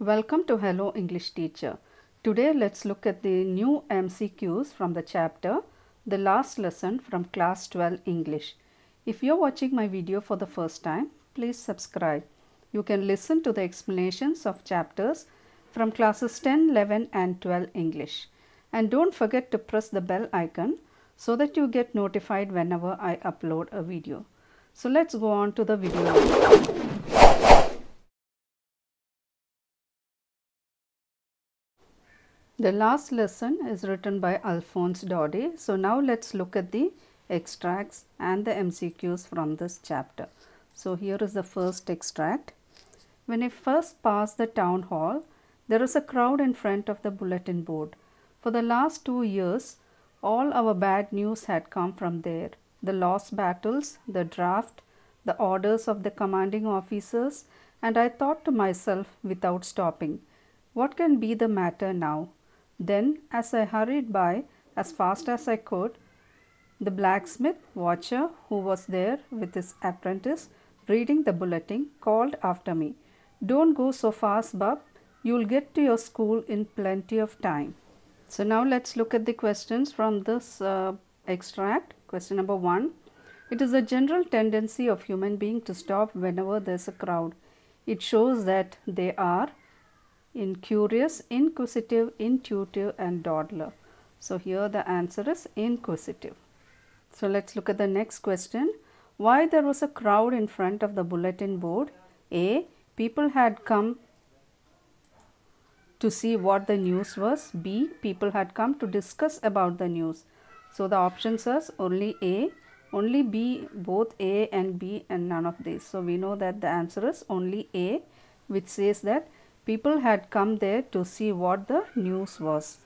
Welcome to Hello English Teacher. Today let's look at the new MCQs from the chapter The Last Lesson from Class 12 English. If you're watching my video for the first time, please subscribe. You can listen to the explanations of chapters from classes 10, 11 and 12 English. And don't forget to press the bell icon so that you get notified whenever I upload a video. So let's go on to the video. The last lesson is written by Alphonse Daudet. So now let's look at the extracts and the MCQs from this chapter. So here is the first extract. When I first passed the town hall, there was a crowd in front of the bulletin board. For the last 2 years, all our bad news had come from there. The lost battles, the draft, the orders of the commanding officers, and I thought to myself without stopping, what can be the matter now? Then, as I hurried by as fast as I could, the blacksmith watcher, who was there with his apprentice reading the bulletin, called after me, "Don't go so fast, bub. You'll get to your school in plenty of time." So now let's look at the questions from this extract. Question number 1. It is a general tendency of human beings to stop whenever there is a crowd. It shows that they are incurious, inquisitive, intuitive and dawdler. So here the answer is inquisitive. So let's look at the next question. Why there was a crowd in front of the bulletin board? A. People had come to see what the news was. B. People had come to discuss about the news. So the options are only A, only B, both A and B and none of these. So we know that the answer is only A, which says that people had come there to see what the news was.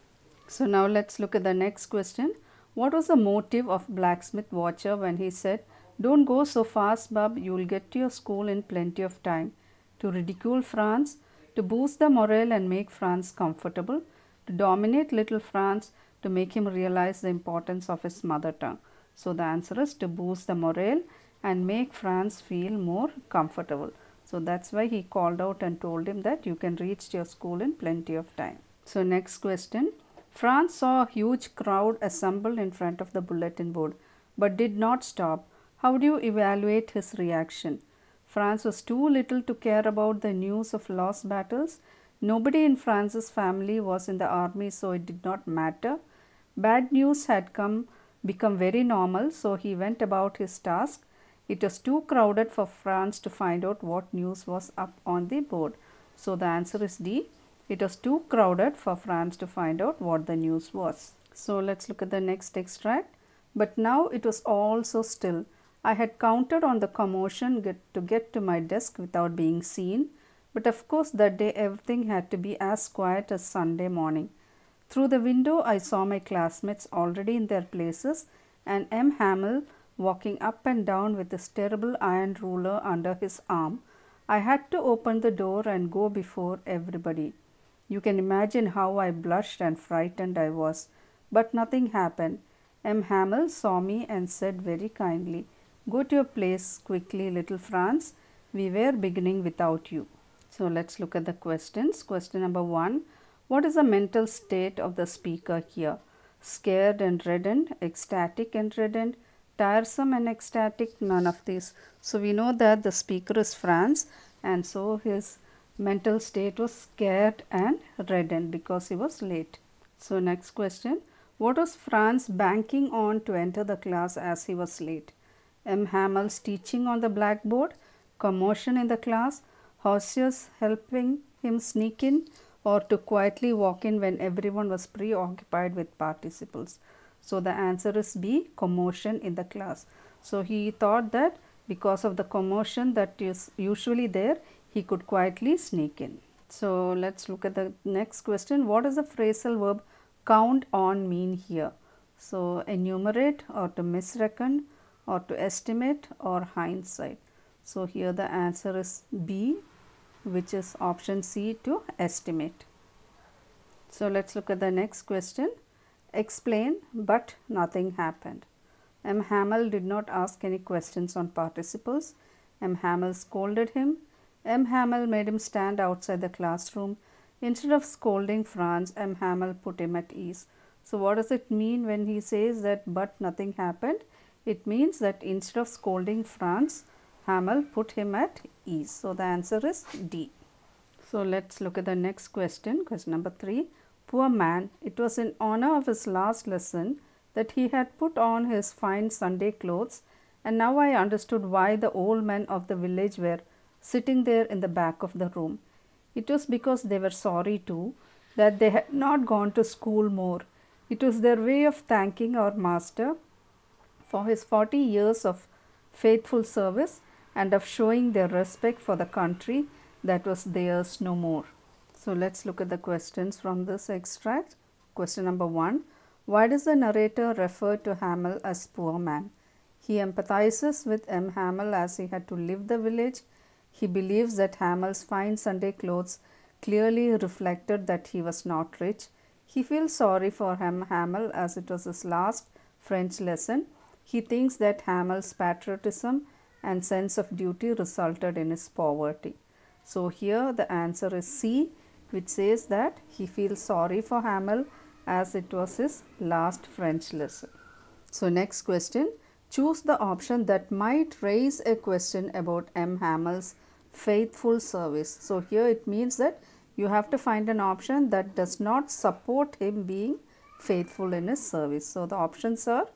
So now let's look at the next question. What was the motive of blacksmith watcher when he said, "Don't go so fast, bub, you will get to your school in plenty of time"? To ridicule France, to boost the morale and make France comfortable, to dominate little France, to make him realize the importance of his mother tongue. So the answer is to boost the morale and make France feel more comfortable. So that's why he called out and told him that you can reach your school in plenty of time. So next question. France saw a huge crowd assembled in front of the bulletin board but did not stop. How do you evaluate his reaction? France was too little to care about the news of lost battles. Nobody in France's family was in the army, so it did not matter. Bad news had become very normal, so he went about his task. It was too crowded for France to find out what news was up on the board. So the answer is D. It was too crowded for France to find out what the news was. So let's look at the next extract. But now it was all so still. I had counted on the commotion to get to my desk without being seen. But of course that day everything had to be as quiet as Sunday morning. Through the window I saw my classmates already in their places and M. Hamel walking up and down with his terrible iron ruler under his arm. I had to open the door and go before everybody. You can imagine how I blushed and frightened I was. But nothing happened. M. Hamel saw me and said very kindly, "Go to your place quickly, little France. We were beginning without you." So let's look at the questions. Question number 1. What is the mental state of the speaker here? Scared and reddened, ecstatic and reddened, tiresome and ecstatic, none of these. So we know that the speaker is France, and so his mental state was scared and reddened because he was late. So next question. What was France banking on to enter the class as he was late? M. Hamel's teaching on the blackboard, commotion in the class, Horaceus helping him sneak in, or to quietly walk in when everyone was preoccupied with participles. So the answer is B, commotion in the class. So he thought that because of the commotion that is usually there, he could quietly sneak in. So let's look at the next question. What does the phrasal verb count on mean here? So enumerate, or to misreckon, or to estimate, or hindsight. So here the answer is B, which is option C, to estimate. So let's look at the next question. Explain, but nothing happened. M. Hamel did not ask any questions on participles. M. Hamel scolded him. M. Hamel made him stand outside the classroom. Instead of scolding Franz, M. Hamel put him at ease. So, what does it mean when he says that but nothing happened? It means that instead of scolding Franz, Hamel put him at ease. So, the answer is D. So, let's look at the next question. Question number 3. Poor man, it was in honor of his last lesson that he had put on his fine Sunday clothes, and now I understood why the old men of the village were sitting there in the back of the room. It was because they were sorry too that they had not gone to school more. It was their way of thanking our master for his 40 years of faithful service and of showing their respect for the country that was theirs no more. So, let's look at the questions from this extract. Question number 1. Why does the narrator refer to Hamel as poor man? He empathizes with M. Hamel as he had to leave the village. He believes that Hamel's fine Sunday clothes clearly reflected that he was not rich. He feels sorry for M. Hamel as it was his last French lesson. He thinks that Hamel's patriotism and sense of duty resulted in his poverty. So, here the answer is C, which says that he feels sorry for Hamel as it was his last French lesson. So, next question. Choose the option that might raise a question about M. Hamel's faithful service. So, here it means that you have to find an option that does not support him being faithful in his service. So, the options are: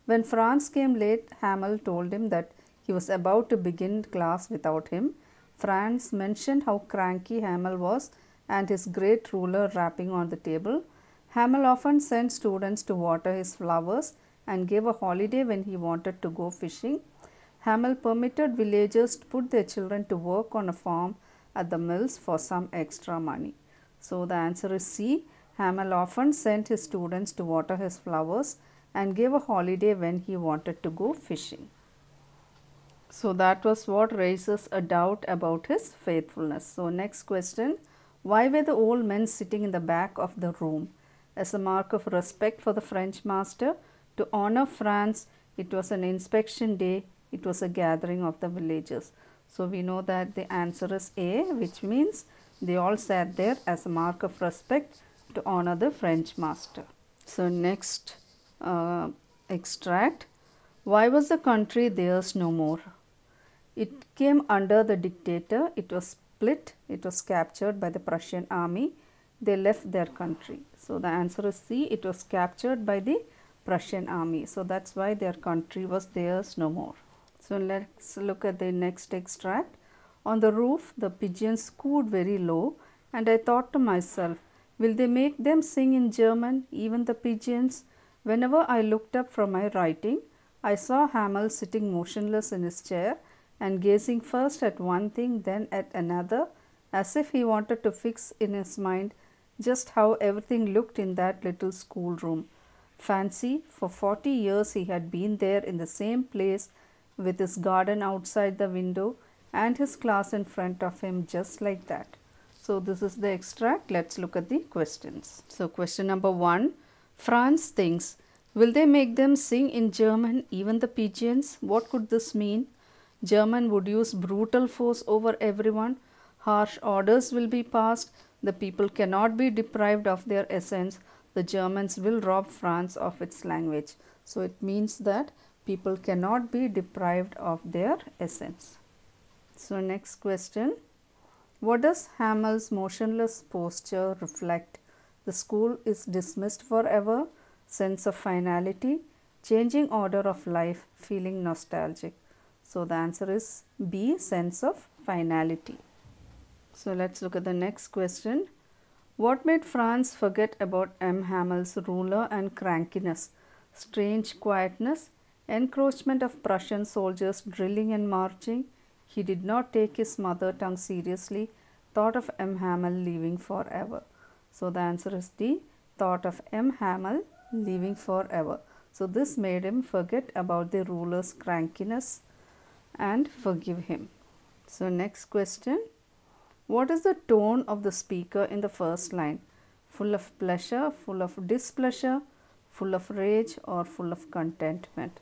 when Franz came late, Hamel told him that he was about to begin class without him. Franz mentioned how cranky Hamel was and his great ruler rapping on the table. Hamel often sent students to water his flowers and gave a holiday when he wanted to go fishing. Hamel permitted villagers to put their children to work on a farm at the mills for some extra money. So, the answer is C. Hamel often sent his students to water his flowers and gave a holiday when he wanted to go fishing. So, that was what raises a doubt about his faithfulness. So, next question. Why were the old men sitting in the back of the room? As a mark of respect for the French master, to honor Franz, it was an inspection day, it was a gathering of the villagers. So, we know that the answer is A, which means they all sat there as a mark of respect to honor the French master. So, next extract. Why was the country theirs no more? It came under the dictator, it was split, it was captured by the Prussian army, they left their country. So, the answer is C, it was captured by the Prussian army. So, that is why their country was theirs no more. So, let us look at the next extract. On the roof, the pigeons cooed very low, and I thought to myself, will they make them sing in German, even the pigeons? Whenever I looked up from my writing, I saw Hamel sitting motionless in his chair and gazing first at one thing, then at another, as if he wanted to fix in his mind just how everything looked in that little schoolroom. Fancy, for 40 years he had been there in the same place with his garden outside the window and his class in front of him, just like that. So, this is the extract. Let's look at the questions. So, question number 1. Franz thinks, will they make them sing in German, even the pigeons? What could this mean? German would use brutal force over everyone. Harsh orders will be passed. The people cannot be deprived of their essence. The Germans will rob France of its language. So, it means that people cannot be deprived of their essence. So, next question. What does Hamel's motionless posture reflect? The school is dismissed forever, sense of finality, changing order of life, feeling nostalgic. So, the answer is B, sense of finality. So, let us look at the next question. What made Franz forget about M. Hamel's ruler and crankiness? Strange quietness, encroachment of Prussian soldiers drilling and marching. He did not take his mother tongue seriously, thought of M. Hamel leaving forever. So, the answer is D, thought of M. Hamel leaving forever. So, this made him forget about the ruler's crankiness and forgive him. So, next question. What is the tone of the speaker in the first line? Full of pleasure, full of displeasure, full of rage, or full of contentment?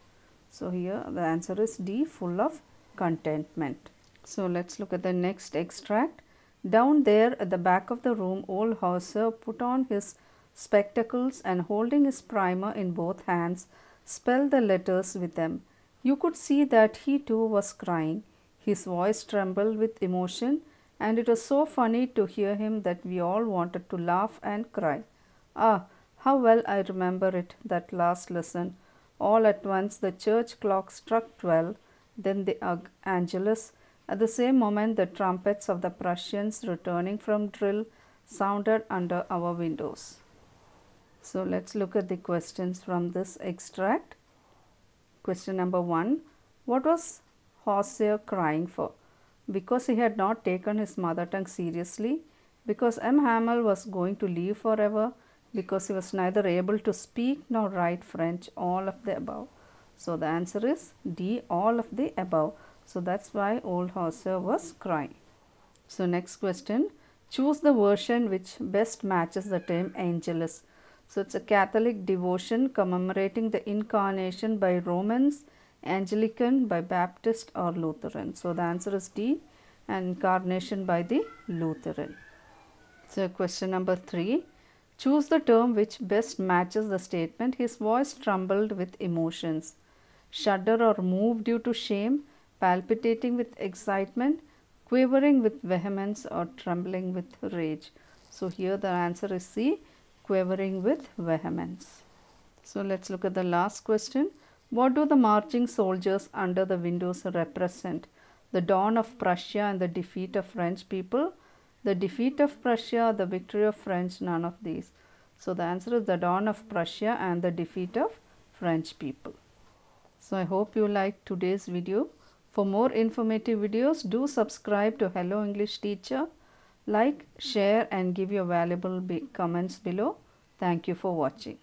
So, here the answer is D, full of contentment. So let's look at the next extract. Down there at the back of the room, old Hauser put on his spectacles and holding his primer in both hands, spelled the letters with them. You could see that he too was crying. His voice trembled with emotion, and it was so funny to hear him that we all wanted to laugh and cry. Ah, how well I remember it, that last lesson. All at once the church clock struck 12, then the Angelus. At the same moment, the trumpets of the Prussians returning from drill sounded under our windows. So let's look at the questions from this extract. Question number 1. What was Hauser crying for? Because he had not taken his mother tongue seriously, because M. Hamel was going to leave forever, because he was neither able to speak nor write French, all of the above. So the answer is D, all of the above. So that's why old Hauser was crying. So next question, choose the version which best matches the term Angelus. So it's a Catholic devotion commemorating the incarnation by Romans, Anglican by Baptist or Lutheran. So the answer is D, and incarnation by the Lutheran. So question number 3, choose the term which best matches the statement. His voice trembled with emotions. Shudder or move due to shame, palpitating with excitement, quivering with vehemence, or trembling with rage. So here the answer is C, quivering with vehemence. So let's look at the last question. What do the marching soldiers under the windows represent? The dawn of Prussia and the defeat of French people? The defeat of Prussia, the victory of French? None of these. So the answer is the dawn of Prussia and the defeat of French people. So I hope you liked today's video. For more informative videos, do subscribe to Hello English Teacher. Like, share and give your valuable comments below. Thank you for watching.